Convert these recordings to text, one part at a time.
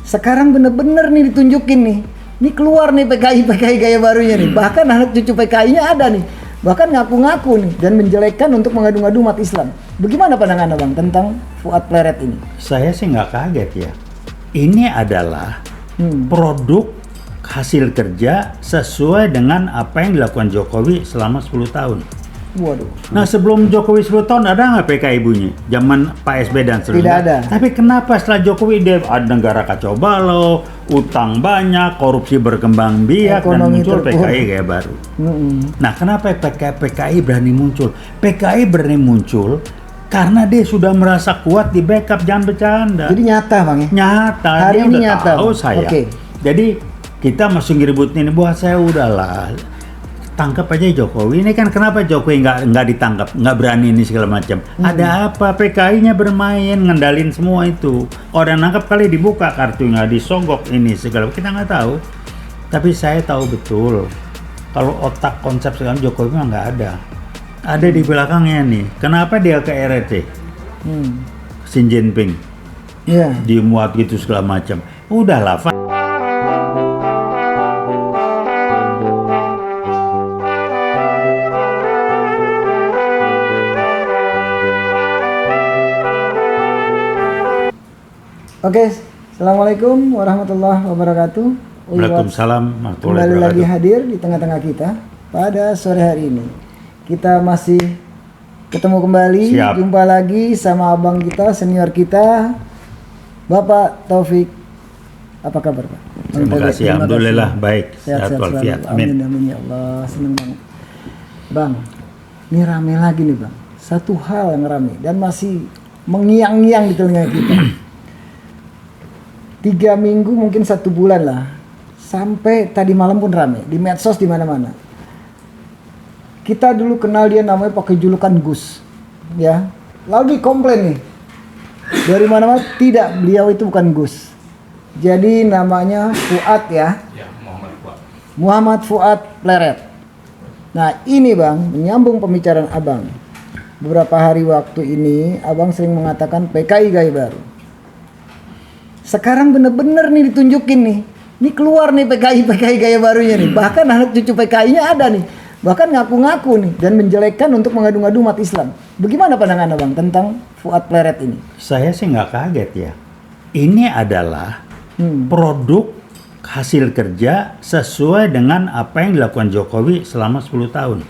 Sekarang bener-bener nih ditunjukin nih. Ini keluar nih PKI gaya barunya nih. Bahkan anak cucu PKI-nya ada nih. Bahkan ngaku-ngaku nih dan menjelekkan untuk mengadu-ngadu umat Islam. Bagaimana pandangan Abang tentang Fuad Pleret ini? Saya sih nggak kaget ya. Ini adalah produk hasil kerja sesuai dengan apa yang dilakukan Jokowi selama 10 tahun. Waduh. Nah sebelum Jokowi 10 tahun ada nggak PKI bunyi? Zaman Pak SB dan seterusnya? Tidak ada. Tapi kenapa setelah Jokowi dia ada negara kacau balau, utang banyak, korupsi berkembang biak, dan muncul PKI gaya baru. Nah kenapa PKI berani muncul? PKI berani muncul karena dia sudah merasa kuat di backup, jangan bercanda. Jadi nyata Bang ya? Nyata, Hari dia ini udah nyata. tahu saya. Oke. Jadi kita masih ngeributin ini, buat saya udahlah. Tangkap aja Jokowi. Ini kan kenapa Jokowi nggak ditangkap, nggak berani ini segala macam. Ada apa? PKI-nya bermain, ngendalin semua itu. Orang nangkap kali dibuka kartunya, disogok ini segala. Kita nggak tahu. Tapi saya tahu betul. Kalau otak konsep sekarang Jokowi mah nggak ada. Ada di belakangnya nih. Kenapa dia ke RRC? Xi Jinping. Iya. Dimuat gitu segala macam. Udahlah. Oke, Assalamualaikum warahmatullahi wabarakatuh. Waalaikumsalam warahmatullahi Kembali wabarakatuh. lagi hadir di tengah-tengah kita pada sore hari ini. Kita masih ketemu kembali, Siap. jumpa lagi sama abang kita, senior kita, Bapak Taufik. Apa kabar Pak? Terima kasih, alhamdulillah baik, sehat walafiat. Amin amin ya Allah, senang banget. Bang, ini rame lagi nih Bang. Satu hal yang rame dan masih mengiang-ngiang di telinga kita. 3 minggu mungkin 1 bulan lah, sampai tadi malam pun rame di medsos di mana-mana. Kita dulu kenal dia namanya pakai julukan Gus, ya. Lalu dikomplain nih dari mana-mana, tidak, beliau itu bukan Gus. Jadi namanya Fuad ya. Muhammad Fuad Pleret. Nah ini Bang, menyambung pembicaraan Abang. Beberapa hari waktu ini Abang sering mengatakan PKI gaya baru. Sekarang bener-bener nih ditunjukin nih. Ini keluar nih PKI gaya barunya nih. Bahkan anak cucu PKI-nya ada nih. Bahkan ngaku-ngaku nih dan menjelekkan untuk mengadu-ngadu umat Islam. Bagaimana pandangan Abang tentang Fuad Pleret ini? Saya sih nggak kaget ya. Ini adalah produk hasil kerja sesuai dengan apa yang dilakukan Jokowi selama 10 tahun.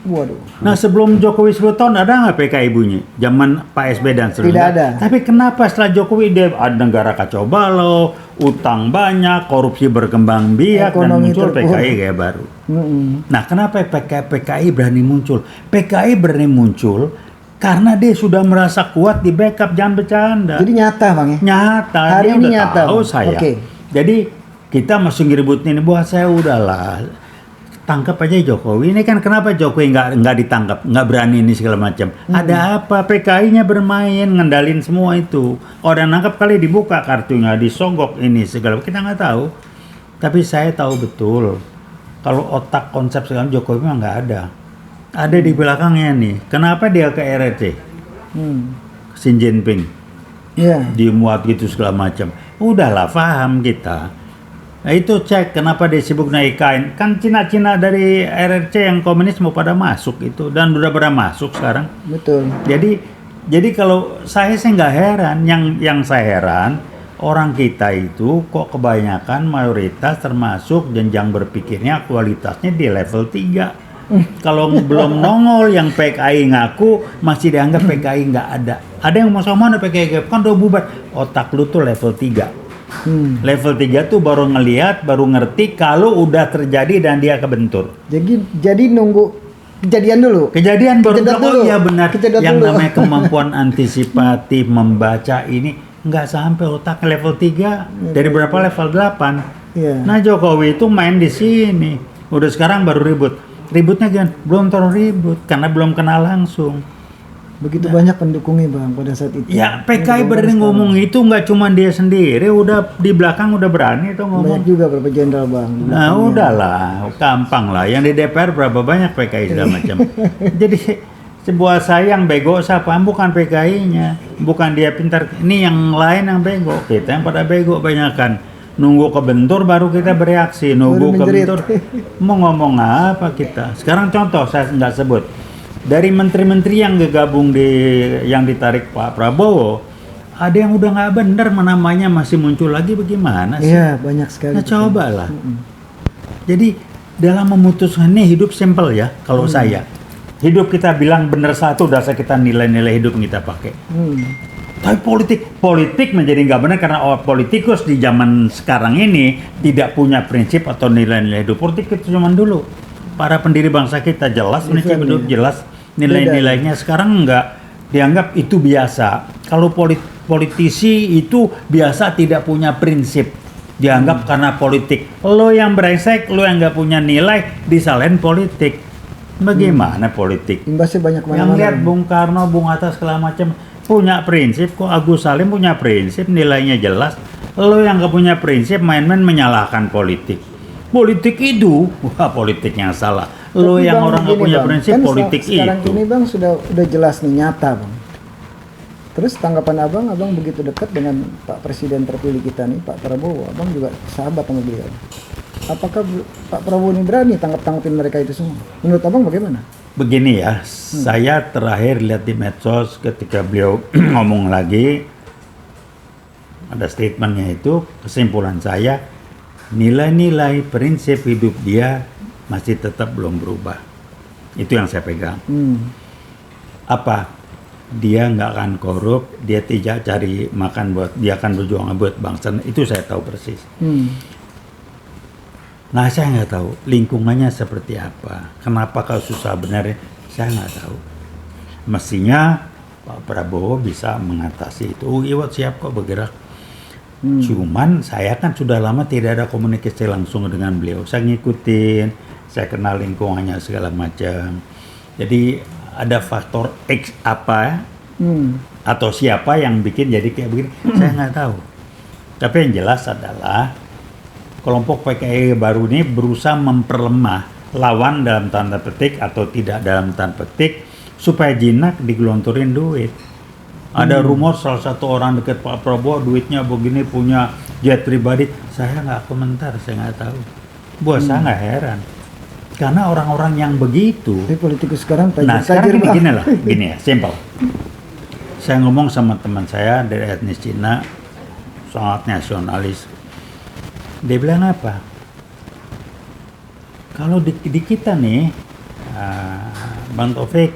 Waduh. Nah sebelum Jokowi 10 tahun ada nggak PKI bunyi? Zaman Pak SB dan seterusnya? Tidak ada. Tapi kenapa setelah Jokowi dia ada negara kacau balau, utang banyak, korupsi berkembang biak, dan muncul PKI gaya baru. Nah kenapa PKI berani muncul? PKI berani muncul karena dia sudah merasa kuat di backup, jangan bercanda. Jadi nyata Bang ya? Nyata, Hari dia ini udah nyata, tahu Bang. saya. Oke. Jadi kita masih ngeributin ini, buat saya udahlah. Tangkap aja Jokowi. Ini kan kenapa Jokowi nggak ditangkap, nggak berani ini segala macam. Ada apa? PKI-nya bermain, ngendalin semua itu. Orang nangkap kali dibuka kartunya, disogok ini segala. Kita nggak tahu. Tapi saya tahu betul. Kalau otak konsep sekarang Jokowi mah nggak ada. Ada di belakangnya nih. Kenapa dia ke RRC? Xi Jinping. Iya. Dimuat gitu segala macam. Udahlah, paham kita. Nah itu cek kenapa dia sibuk naik kain. Kan Cina-Cina dari RRC yang komunis mau pada masuk itu. Dan udah pada masuk sekarang. Betul. Jadi kalau saya sih nggak heran. Yang saya heran, orang kita itu kok kebanyakan mayoritas termasuk jenjang berpikirnya kualitasnya di level 3. Kalau belum nongol yang PKI ngaku masih dianggap PKI nggak ada. Ada yang mau sama mana PKI kan udah bubar. Otak lu tuh level 3. Level 3 tuh baru ngelihat, baru ngerti kalau udah terjadi dan dia kebentur. Jadi nunggu kejadian dulu. Kejadian baru Kejedot bilang, dulu. oh iya benar. Kejedot Yang dulu. namanya kemampuan antisipatif membaca ini nggak sampai otak level 3 dari berapa level 8. Iya. Nah Jokowi itu main di sini. Udah sekarang baru ribut. Ributnya kan belum terlalu ribut karena belum kenal langsung. Begitu banyak pendukungnya Bang pada saat itu. Ya PKI berani ngomong itu nggak cuma dia sendiri, udah di belakang udah berani itu ngomong. Banyak juga berapa jenderal Bang. Nah udahlah, gampang lah. Yang di DPR berapa banyak PKI segala macam. Sebuah saya yang bego siapa? Bukan PKI-nya, bukan dia pintar. Ini yang lain yang bego. Kita yang pada bego banyakan. Nunggu kebentur baru kita bereaksi. Nunggu Baru menjerit. kebentur. Mau ngomong apa kita? Sekarang contoh saya nggak sebut. Dari menteri-menteri yang gabung yang ditarik Pak Prabowo, ada yang udah nggak bener, namanya masih muncul lagi, bagaimana sih? Iya, banyak sekali. Nah, cobalah. Jadi dalam memutuskan ini hidup simple ya kalau saya. Hidup kita bilang benar satu, dasar kita nilai-nilai hidup yang kita pakai. Tapi politik menjadi nggak benar karena politikus di zaman sekarang ini tidak punya prinsip atau nilai-nilai hidup. Politik itu zaman dulu. Para pendiri bangsa kita jelas prinsip hidup, jelas nilai-nilainya. Sekarang nggak dianggap itu biasa. Kalau politisi itu biasa tidak punya prinsip. Dianggap karena politik. Lo yang brengsek, lo yang nggak punya nilai, disalahin politik. Bagaimana politik? Imbasnya banyak Yang mana-mana. lihat Bung Karno, Bung Hatta segala macam punya prinsip, kok Agus Salim punya prinsip, nilainya jelas. Lo yang gak punya prinsip main-main menyalahkan politik. Politik itu, wah politik yang salah. Lo Tapi yang Bang, orang gak begini, punya Bang. prinsip, Kan politik sekarang itu. ini Bang udah jelas nih, nyata Bang. Terus tanggapan Abang begitu dekat dengan Pak Presiden terpilih kita nih, Pak Prabowo. Abang juga sahabat sama beliau. Apakah Pak Prabowo ini berani tanggapin mereka itu semua? Menurut Abang bagaimana? Begini ya, saya terakhir lihat di medsos ketika beliau ngomong lagi, ada statementnya itu, kesimpulan saya, nilai-nilai prinsip hidup dia masih tetap belum berubah. Itu yang saya pegang. Apa? Dia nggak akan korup, dia tidak cari makan dia akan berjuang buat bangsa. Itu saya tahu persis. Nah, saya nggak tahu lingkungannya seperti apa. Kenapa kalau susah benar? Saya nggak tahu. Mestinya Pak Prabowo bisa mengatasi itu. Oh, Iwat siap kok bergerak. Cuman saya kan sudah lama tidak ada komunikasi langsung dengan beliau. Saya ngikutin, saya kenal lingkungannya segala macam. Jadi ada faktor X apa atau siapa yang bikin jadi kayak begini, saya nggak tahu. Tapi yang jelas adalah kelompok PKI baru ini berusaha memperlemah lawan dalam tanda petik atau tidak dalam tanda petik supaya jinak digelontorin duit. Ada rumor salah satu orang dekat Pak Prabowo duitnya begini, punya jet pribadi. Saya nggak komentar, saya nggak tahu. Buat saya nggak heran. Karena orang-orang yang begitu. Tapi politikus sekarang Nah sekarang tajir, Bang. gini lah, gini ya, simple. Saya ngomong sama teman saya dari etnis Cina, sangat nasionalis. Dia bilang apa? Kalau di kita nih, Bang Taufik,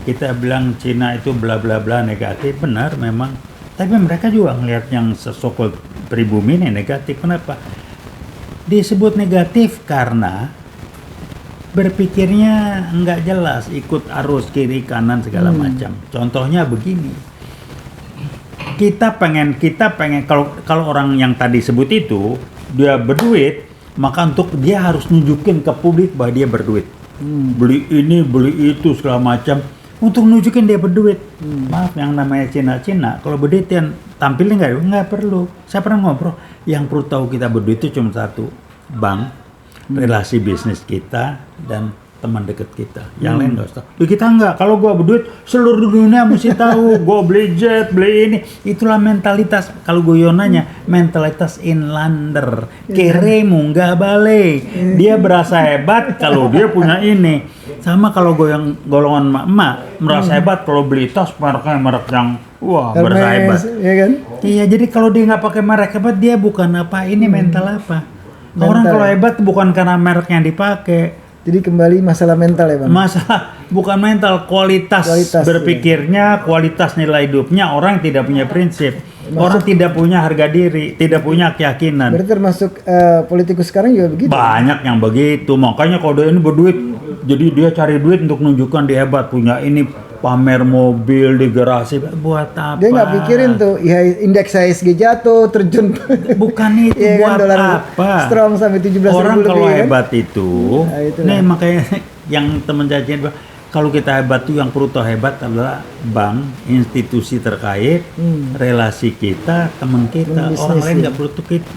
kita bilang Cina itu bla bla bla negatif, benar memang. Tapi mereka juga ngelihat yang sesokol pribumi ini negatif. Kenapa? Disebut negatif karena berpikirnya nggak jelas, ikut arus kiri kanan segala macam. Contohnya begini. Kita pengen kalau orang yang tadi sebut itu dia berduit, maka untuk dia harus nunjukin ke publik bahwa dia berduit. Beli ini, beli itu segala macam untuk nunjukin dia berduit. Maaf, yang namanya Cina, kalau berduit yang tampilnya nggak perlu. Saya pernah ngobrol, yang perlu tahu kita berduit itu cuma satu, bank, relasi bisnis kita dan teman dekat kita. Yang lain nggak usah tahu. Ya, kita nggak. Kalau gua berduit, seluruh dunia mesti tahu. Gua beli jet, beli ini. Itulah mentalitas. Kalau guyonanya, mentalitas inlander. Kere munggah balik. Dia berasa hebat kalau dia punya ini. Sama kalau golongan emak merasa hebat kalau beli tas mereknya merek yang wah berasa hebat. Ya kan? Iya, jadi kalau dia nggak pakai merek hebat, dia bukan apa. Ini mental apa? Orang kalau hebat bukan karena merek yang dipakai. Jadi kembali masalah mental ya Bang? Masalah bukan mental, kualitas berpikirnya, kualitas nilai hidupnya. Orang yang tidak punya prinsip, orang tidak punya harga diri, tidak punya keyakinan. Berarti termasuk politikus sekarang juga begitu? Banyak yang begitu, makanya kalau dia ini berduit, jadi dia cari duit untuk menunjukkan dia hebat, punya ini, pamer mobil di garasi, buat apa? Dia nggak pikirin tuh, ya indeks IHSG jatuh, terjun. Bukan itu, ya kan, buat dolar apa? strong sampai 17.000 Orang lebih. kalau kan? hebat itu, Nah, nih makanya yang teman jajan, kalau kita hebat tuh yang perlu tahu hebat adalah bank, institusi terkait, relasi kita, teman kita, orang lain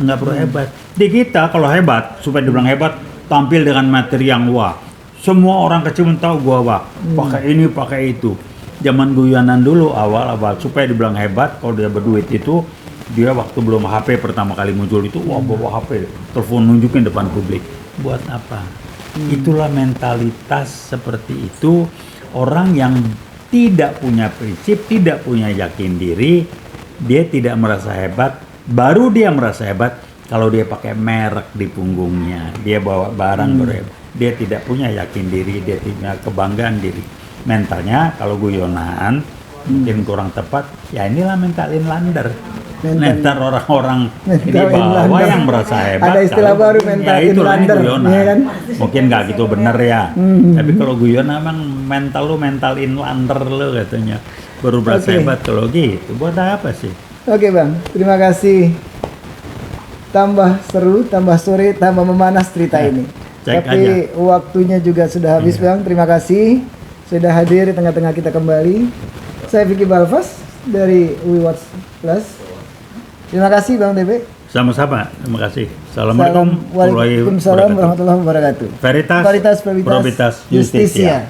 nggak perlu hebat. Di kita kalau hebat, supaya dibilang hebat, tampil dengan materi yang wah. Semua orang kecil tahu gua Pak. Pakai ini, pakai itu. Zaman guyonan dulu awal-awal supaya dibilang hebat kalau dia berduit itu, dia waktu belum HP pertama kali muncul itu wah bawa HP, telepon nunjukin depan publik. Buat apa? Itulah mentalitas seperti itu orang yang tidak punya prinsip, tidak punya yakin diri, dia tidak merasa hebat, baru dia merasa hebat kalau dia pakai merek di punggungnya, dia bawa barang baru hebat. Dia tidak punya yakin diri, dia tidak punya kebanggaan diri. Mentalnya kalau guyonan mungkin kurang tepat, ya inilah mental inlander. Mental orang-orang di bawah yang merasa hebat. Ada istilah baru mental inlander, ya kan? Mungkin nggak gitu bener ya. Tapi kalau guyonan emang mental lu mental inlander lu katanya. Baru berasa hebat kalau gitu. Buat apa sih? Oke Bang, terima kasih. Tambah seru, tambah sore, tambah memanas cerita ini. Tapi waktunya juga sudah habis Bang. Terima kasih sudah hadir di tengah-tengah kita kembali. Saya Vicky Balfas dari We Watch Plus. Terima kasih Bang TB. Sama-sama, terima kasih. Assalamualaikum Waalaikumsalam warahmatullahi wabarakatuh. Veritas, Probitas Justisia.